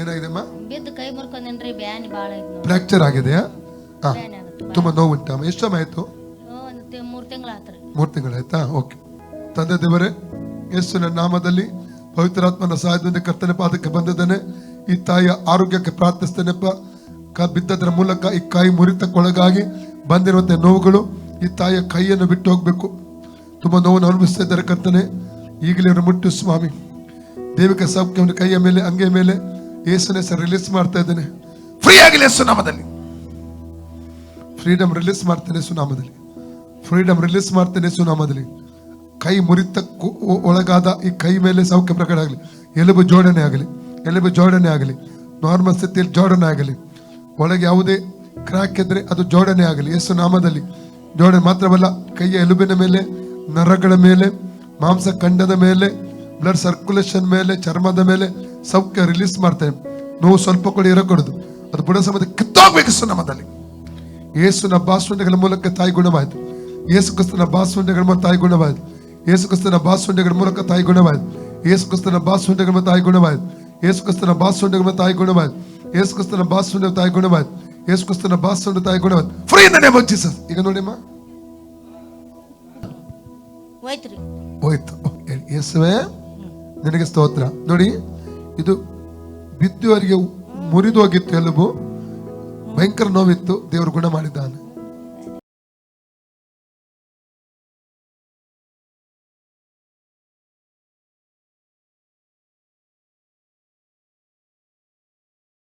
ಏನಾಗಿದೆ ಅಮ್ಮ? ಬಿದ್ದು ಕೈ ಮುರ್ಕೊಂಡ್ರಿ, ಬ್ಯಾನಿ ಬಾಳ ಐತಿ. ಫ್ರಾಕ್ಚರ್ ಆಗಿದೆಯಾ? ತುಂಬಾ ನೋವುಂಟಾ? ಎಷ್ಟು ಸಮಯ ಆಯ್ತು? 3 ತಿಂಗಳಾತ್ರಿ. 3 ತಿಂಗಳಾಯ್ತಾ? ಓಕೆ. ತಂದೆ ದೇವರೇ, ಯೇಸುವಿನ ನಾಮದಲ್ಲಿ ಪವಿತ್ರಾತ್ಮನ ಸಹಾಯದಿಂದ ಕರ್ತನ ಪಾದಕ್ಕೆ ಬಂದಿದ್ದಾನೆ. ಈ ತಾಯಿಯ ಆರೋಗ್ಯಕ್ಕೆ ಪ್ರಾರ್ಥಿಸ್ತೇನೆಪ್ಪ. ಬಿದ್ದದ್ರ ಮೂಲಕ ಈ ಕೈ ಮುರಿತಕ್ಕೊಳಗಾಗಿ ಬಂದಿರುವಂತಹ ನೋವುಗಳು ಈ ತಾಯಿಯ ಕೈಯನ್ನು ಬಿಟ್ಟು ಹೋಗ್ಬೇಕು. ತುಂಬಾ ನೋವನ್ನು ಅನುಭವಿಸ್ತಾ ಇದ್ದಾರೆ ಕರ್ತನೆ. ಈಗಲೇ ಅವರು ಮುಟ್ಟು ಸ್ವಾಮಿ, ದೇವಿಕ ಸೌಖ್ಯವನ್ನು ಕೈಯ ಮೇಲೆ, ಅಂಗೆಯ ಮೇಲೆ ಯೇಸುವಿನ ಹೆಸರು ರಿಲೀಸ್ ಮಾಡ್ತಾ ಇದ್ದೇನೆ. ಫ್ರೀ ಆಗಿಲ್ಲ ಯೇಸು ನಾಮದಲ್ಲಿ. ಫ್ರೀಡಮ್ ರಿಲೀಸ್ ಮಾಡ್ತೇನೆ ಯೇಸು ನಾಮದಲ್ಲಿ. ಫ್ರೀಡಮ್ ರಿಲೀಸ್ ಮಾಡ್ತೇನೆ ಯೇಸು ನಾಮದಲ್ಲಿ. ಕೈ ಮುರಿತ ಒಳಗಾದ ಈ ಕೈ ಮೇಲೆ ಸೌಖ್ಯ ಪ್ರಕಟ ಆಗಲಿ. ಎಲುಬು ಜೋಡಣೆ ಆಗಲಿ, ಎಲುಬು ಜೋಡಣೆ ಆಗಲಿ, ನಾರ್ಮಲ್ ಸ್ಥಿತಿಯಲ್ಲಿ ಜೋಡಣೆ ಆಗಲಿ. ಒಳಗೆ ಯಾವುದೇ ಕ್ರ್ಯಾಕ್ ಇದ್ರೆ ಅದು ಜೋಡಣೆ ಆಗಲಿ ಯೇಸು ನಾಮದಲ್ಲಿ. ಜೋಡಣೆ ಮಾತ್ರವಲ್ಲ, ಕೈಯ ಎಲುಬಿನ ಮೇಲೆ, ನರಗಳ ಮೇಲೆ, ಮಾಂಸ ಖಂಡದ ಮೇಲೆ, ಬ್ಲಡ್ ಸರ್ಕ್ಯುಲೇಷನ್ ಮೇಲೆ, ಚರ್ಮದ ಮೇಲೆ ಸೌಖ್ಯ ರಿಲೀಸ್ ಮಾಡ್ತೇನೆ. ನೋವು ಸ್ವಲ್ಪ ಕೂಡ ಇರಕೂಡದು, ಅದು ಬುಡ ಸಮಯ ಕಿತ್ತೋಗ್ಬೇಕು ಯೇಸು ನಾಮದಲ್ಲಿ. ಯೇಸುನ ಬಾಸುಂಡೆಗಳ ಮೂಲಕ ತಾಯಿ ಗುಣವಾಯಿತು. ಯೇಸು ಕ್ರಿಸ್ತನ ಬಾಸುಂಡೆಗಳ ಮೂಲಕ ತಾಯಿ ಗುಣವಾಯಿತು. ಯೇಸು ಕ್ರಿಸ್ತನ ಬಾಸುಂಡೆಗಳ ಮೂಲಕ ತಾಯಿ ಗುಣವಾಯಿತು. ಯೇಸು ಕ್ರಿಸ್ತನ ಬಾಸುಂಡೆಗಳ ಮೂಲಕ ತಾಯಿ ಗುಣವಾಯಿತು. ಯೇಸು ಕ್ರಿಸ್ತನ ಬಾಸುಂಡೆಗಳ ಮೂಲಕ ತಾಯಿ ಗುಣವಾಯಿತು. ಯೇಸು ಕ್ರಿಸ್ತನ ಬಾಸುಂಡೆ ತಾಯಿ ಗುಣವಾಯಿತು. ಯೇಸು ಕ್ರಿಸ್ತನ ಬಾಸುಂಡೆ ತಾಯಿ ಗುಣವಾಯಿತು. Free in the name of Jesus. ಈಗ ನೋಡಿಮ್ಮ, ಹೋಯ್ತು. ಯೇಸುವೇ ನಿನಗೆ ಸ್ತೋತ್ರ. ನೋಡಿ, ಇದು ಬಿದ್ದುವರಿಗೆ ಮುರಿದು ಹೋಗಿತ್ತು ಎಲುಬು, ಭಯಂಕರ ನೋವಿತ್ತು, ದೇವರು ಗುಣ ಮಾಡಿದ್ದಾನೆ.